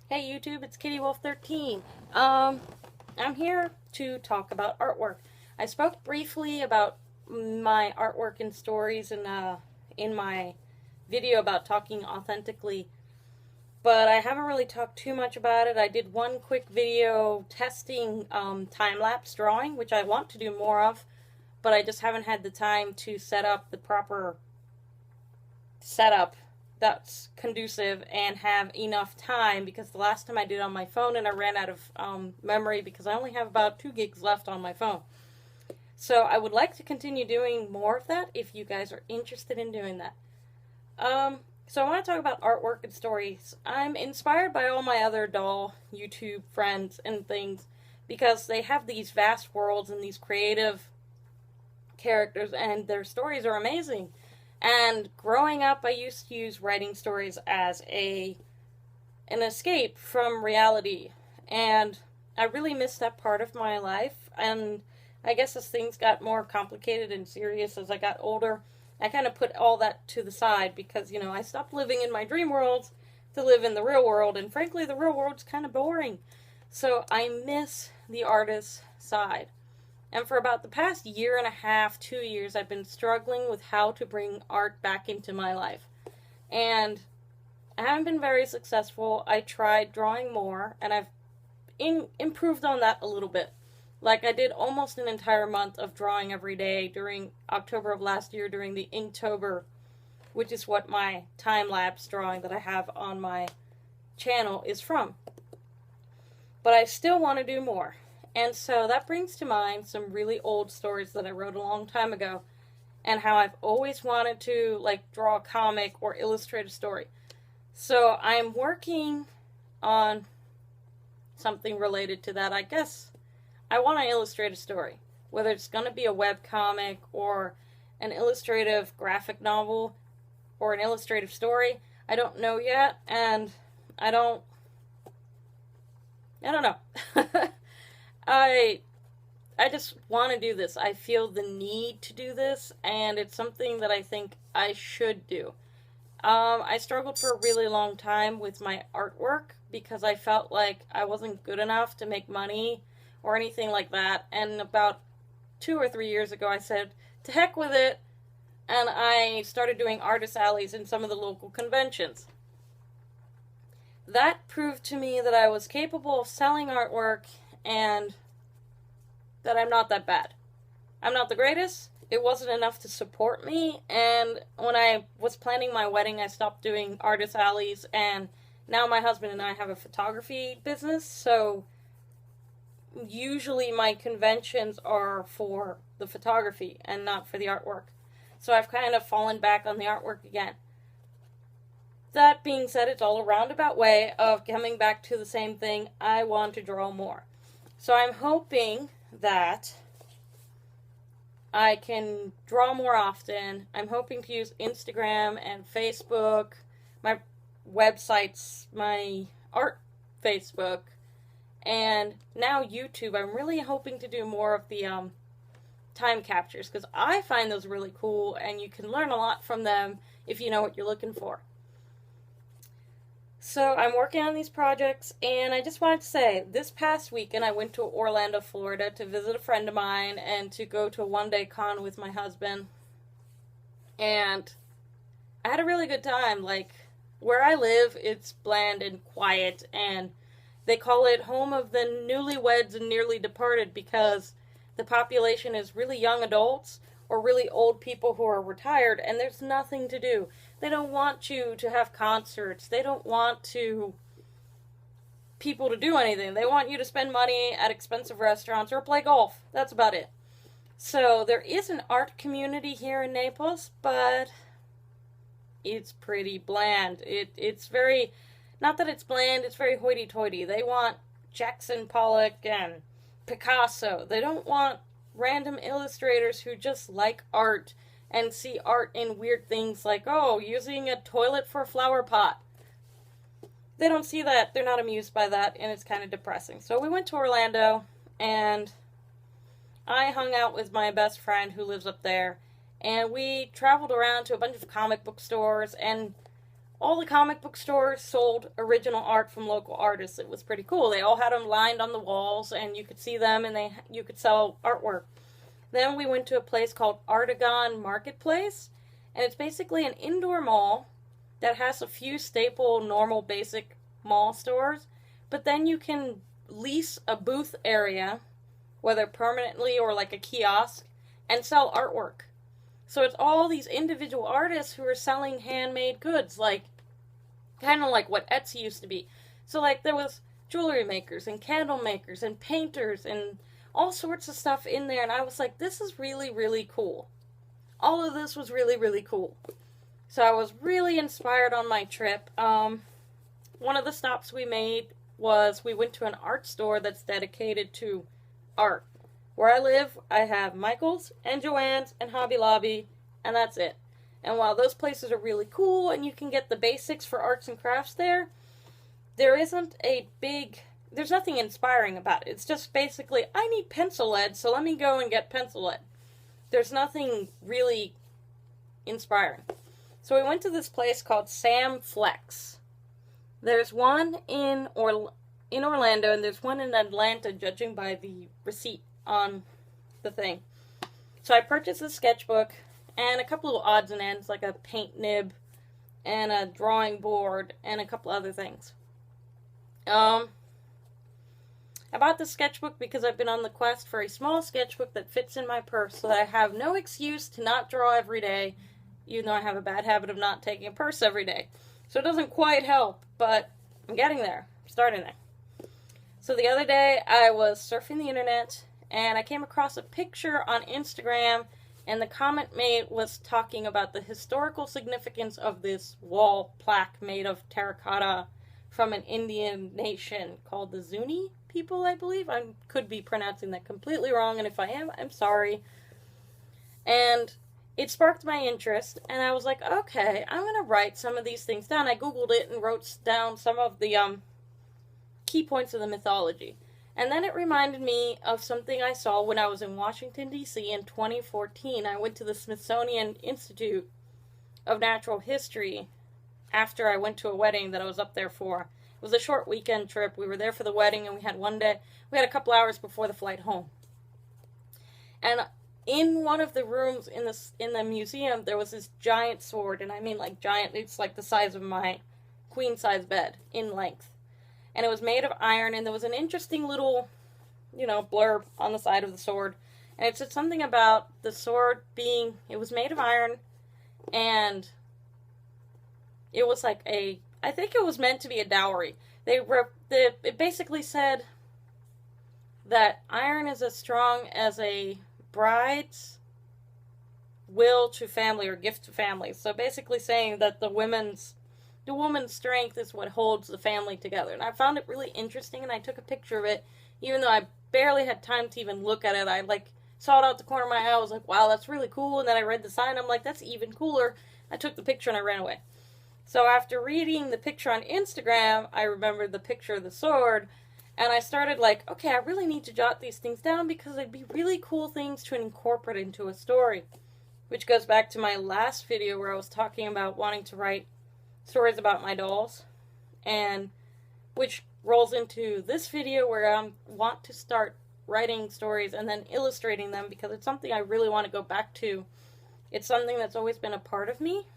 Hey YouTube, it's Kitty Wolf 13. I'm here to talk about artwork. I spoke briefly about my artwork and stories in my video about talking authentically, but I haven't really talked too much about it. I did one quick video testing time-lapse drawing, which I want to do more of, but I just haven't had the time to set up the proper setup that's conducive and have enough time, because the last time I did it on my phone and I ran out of memory because I only have about 2 gigs left on my phone. So I would like to continue doing more of that if you guys are interested in doing that. So I want to talk about artwork and stories. I'm inspired by all my other doll YouTube friends and things because they have these vast worlds and these creative characters and their stories are amazing. And growing up, I used to use writing stories as an escape from reality. And I really missed that part of my life. And I guess as things got more complicated and serious as I got older, I kind of put all that to the side because, I stopped living in my dream worlds to live in the real world. And frankly, the real world's kind of boring. So I miss the artist side. And for about the past year and a half, 2 years, I've been struggling with how to bring art back into my life. And I haven't been very successful. I tried drawing more, and I've improved on that a little bit. Like, I did almost an entire month of drawing every day during October of last year during the Inktober, which is what my time-lapse drawing that I have on my channel is from. But I still want to do more. And so that brings to mind some really old stories that I wrote a long time ago and how I've always wanted to draw a comic or illustrate a story. So I'm working on something related to that. I guess I want to illustrate a story, whether it's going to be a web comic or an illustrative graphic novel or an illustrative story. I don't know yet, and I don't know. I just want to do this. I feel the need to do this, and it's something that I think I should do. I struggled for a really long time with my artwork because I felt like I wasn't good enough to make money or anything like that. And about 2 or 3 years ago, I said, to heck with it, and I started doing artist alleys in some of the local conventions. That proved to me that I was capable of selling artwork and that I'm not that bad. I'm not the greatest. It wasn't enough to support me, and when I was planning my wedding, I stopped doing artist alleys, and now my husband and I have a photography business, so usually my conventions are for the photography and not for the artwork. So I've kind of fallen back on the artwork again. That being said, it's all a roundabout way of coming back to the same thing. I want to draw more. So I'm hoping that I can draw more often. I'm hoping to use Instagram and Facebook, my websites, my art Facebook, and now YouTube. I'm really hoping to do more of the time captures because I find those really cool and you can learn a lot from them if you know what you're looking for. So I'm working on these projects, and I just wanted to say, this past weekend I went to Orlando, Florida to visit a friend of mine and to go to a one-day con with my husband. And I had a really good time. Where I live, it's bland and quiet, and they call it home of the newlyweds and nearly departed because the population is really young adults or really old people who are retired, and there's nothing to do. They don't want you to have concerts. They don't want people to do anything. They want you to spend money at expensive restaurants or play golf. That's about it. So there is an art community here in Naples, but it's pretty bland. It's very, not that it's bland, it's very hoity-toity. They want Jackson Pollock and Picasso. They don't want random illustrators who just like art and see art in weird things like, using a toilet for a flower pot. They don't see that. They're not amused by that, and it's kind of depressing. So we went to Orlando, and I hung out with my best friend who lives up there, and we traveled around to a bunch of comic book stores, and all the comic book stores sold original art from local artists. It was pretty cool. They all had them lined on the walls, and you could see them, and you could sell artwork. Then we went to a place called Artagon Marketplace, and it's basically an indoor mall that has a few staple, normal, basic mall stores, but then you can lease a booth area, whether permanently or like a kiosk, and sell artwork. So it's all these individual artists who are selling handmade goods, like kind of like what Etsy used to be. So like there was jewelry makers and candle makers and painters and all sorts of stuff in there, and I was like, this is really, really cool. All of this was really, really cool. So I was really inspired on my trip. One of the stops we made was we went to an art store that's dedicated to art. Where I live, I have Michael's and Joann's and Hobby Lobby, and that's it. And while those places are really cool and you can get the basics for arts and crafts there, there's nothing inspiring about it. It's just basically, I need pencil lead, so let me go and get pencil lead. There's nothing really inspiring. So we went to this place called Sam Flex. There's one in Orlando, and there's one in Atlanta, judging by the receipt on the thing. So I purchased a sketchbook and a couple of odds and ends, like a paint nib and a drawing board and a couple other things. I bought the sketchbook because I've been on the quest for a small sketchbook that fits in my purse so that I have no excuse to not draw every day, even though I have a bad habit of not taking a purse every day. So it doesn't quite help, but I'm getting there. I'm starting there. So the other day I was surfing the internet and I came across a picture on Instagram, and the comment made was talking about the historical significance of this wall plaque made of terracotta from an Indian nation called the Zuni people, I believe. I could be pronouncing that completely wrong, and if I am, I'm sorry. And it sparked my interest, and I was like, okay, I'm going to write some of these things down. I Googled it and wrote down some of the key points of the mythology. And then it reminded me of something I saw when I was in Washington, D.C. in 2014. I went to the Smithsonian Institute of Natural History after I went to a wedding that I was up there for. It was a short weekend trip. We were there for the wedding, and we had a couple hours before the flight home. And in one of the rooms in the museum, there was this giant sword, and I mean like giant, it's like the size of my queen-size bed in length. And it was made of iron, and there was an interesting little, blurb on the side of the sword. And it said something about the sword it was made of iron, and it was like I think it was meant to be a dowry. It basically said that iron is as strong as a bride's will to family or gift to family. So basically saying that the woman's strength is what holds the family together. And I found it really interesting, and I took a picture of it, even though I barely had time to even look at it. I saw it out the corner of my eye. I was like, wow, that's really cool. And then I read the sign. I'm like, that's even cooler. I took the picture and I ran away. So after reading the picture on Instagram, I remembered the picture of the sword, and I started like, okay, I really need to jot these things down because they'd be really cool things to incorporate into a story. Which goes back to my last video where I was talking about wanting to write stories about my dolls, and which rolls into this video where I want to start writing stories and then illustrating them because it's something I really want to go back to. It's something that's always been a part of me,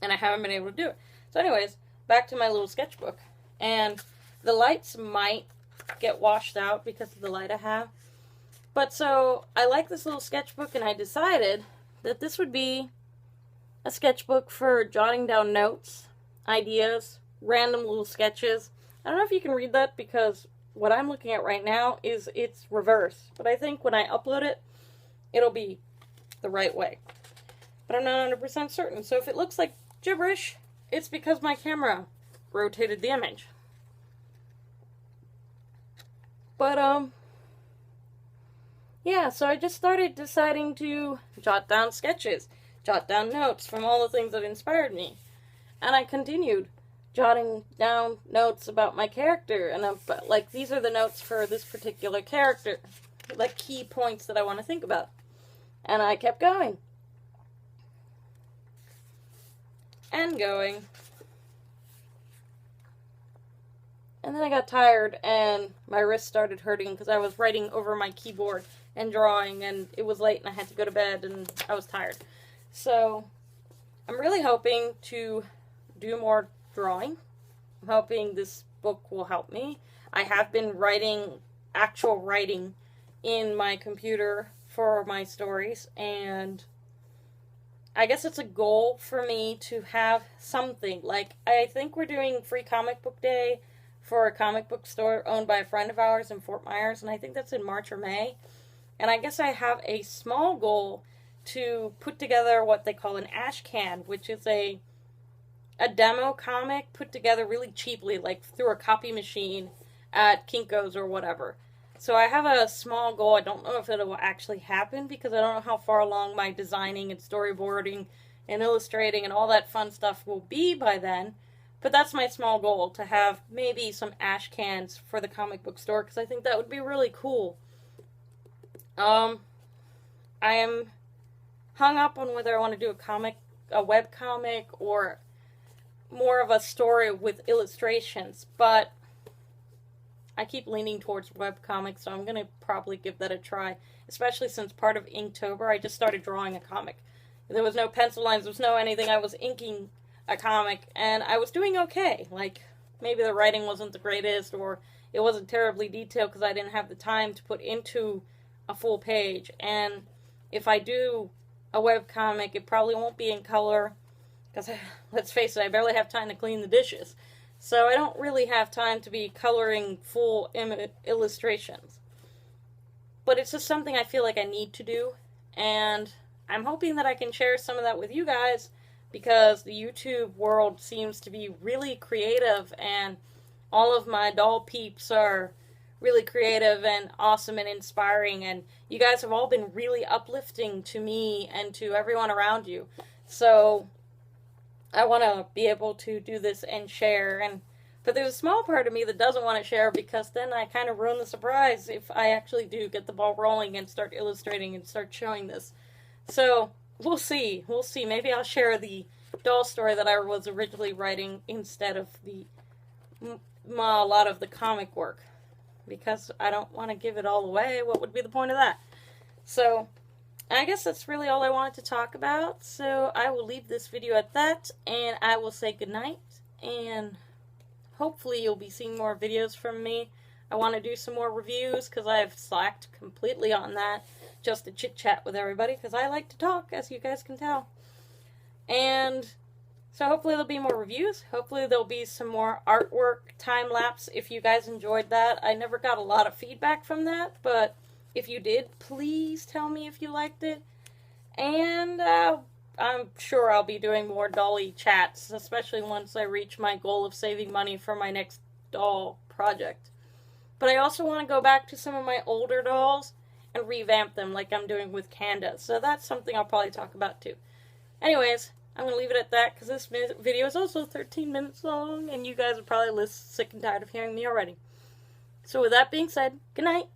and I haven't been able to do it. So anyways, back to my little sketchbook. And the lights might get washed out because of the light I have. But so, I like this little sketchbook, and I decided that this would be a sketchbook for jotting down notes, ideas, random little sketches. I don't know if you can read that because what I'm looking at right now it's reverse. But I think when I upload it, it'll be the right way. But I'm not 100% certain. So if it looks like gibberish, it's because my camera rotated the image. But, yeah, so I just started deciding to jot down sketches, jot down notes from all the things that inspired me. And I continued jotting down notes about my character, and like, these are the notes for this particular character, like key points that I want to think about. And I kept going. And going. And then I got tired and my wrist started hurting because I was writing over my keyboard and drawing, and it was late and I had to go to bed and I was tired. So I'm really hoping to do more drawing. I'm hoping this book will help me. I have been actual writing in my computer for my stories, and I guess it's a goal for me to have something. Like, I think we're doing Free Comic Book Day for a comic book store owned by a friend of ours in Fort Myers, and I think that's in March or May. And I guess I have a small goal to put together what they call an ash can, which is a demo comic put together really cheaply, like through a copy machine at Kinko's or whatever. So I have a small goal. I don't know if it will actually happen because I don't know how far along my designing and storyboarding and illustrating and all that fun stuff will be by then. But that's my small goal, to have maybe some ash cans for the comic book store, because I think that would be really cool. I am hung up on whether I want to do a web comic, or more of a story with illustrations, but I keep leaning towards webcomics, so I'm going to probably give that a try, especially since part of Inktober I just started drawing a comic. There was no pencil lines, there was no anything, I was inking a comic, and I was doing okay. Like, maybe the writing wasn't the greatest, or it wasn't terribly detailed because I didn't have the time to put into a full page, and if I do a webcomic, it probably won't be in color, because, let's face it, I barely have time to clean the dishes. So I don't really have time to be coloring full illustrations. But it's just something I feel like I need to do, and I'm hoping that I can share some of that with you guys, because the YouTube world seems to be really creative, and all of my doll peeps are really creative and awesome and inspiring, and you guys have all been really uplifting to me and to everyone around you. So I want to be able to do this and share, but there's a small part of me that doesn't want to share, because then I kind of ruin the surprise if I actually do get the ball rolling and start illustrating and start showing this. So we'll see. Maybe I'll share the doll story that I was originally writing instead of a lot of the comic work, because I don't want to give it all away. What would be the point of that? So I guess that's really all I wanted to talk about. So I will leave this video at that, and I will say goodnight, and hopefully you'll be seeing more videos from me. I want to do some more reviews, because I've slacked completely on that, just to chit-chat with everybody, because I like to talk, as you guys can tell. And so hopefully there'll be more reviews. Hopefully there'll be some more artwork time-lapse if you guys enjoyed that. I never got a lot of feedback from that, but if you did, please tell me if you liked it. And I'm sure I'll be doing more dolly chats, especially once I reach my goal of saving money for my next doll project. But I also want to go back to some of my older dolls and revamp them like I'm doing with Kanda. So that's something I'll probably talk about too. Anyways, I'm going to leave it at that, because this video is also 13 minutes long, and you guys are probably sick and tired of hearing me already. So with that being said, good night.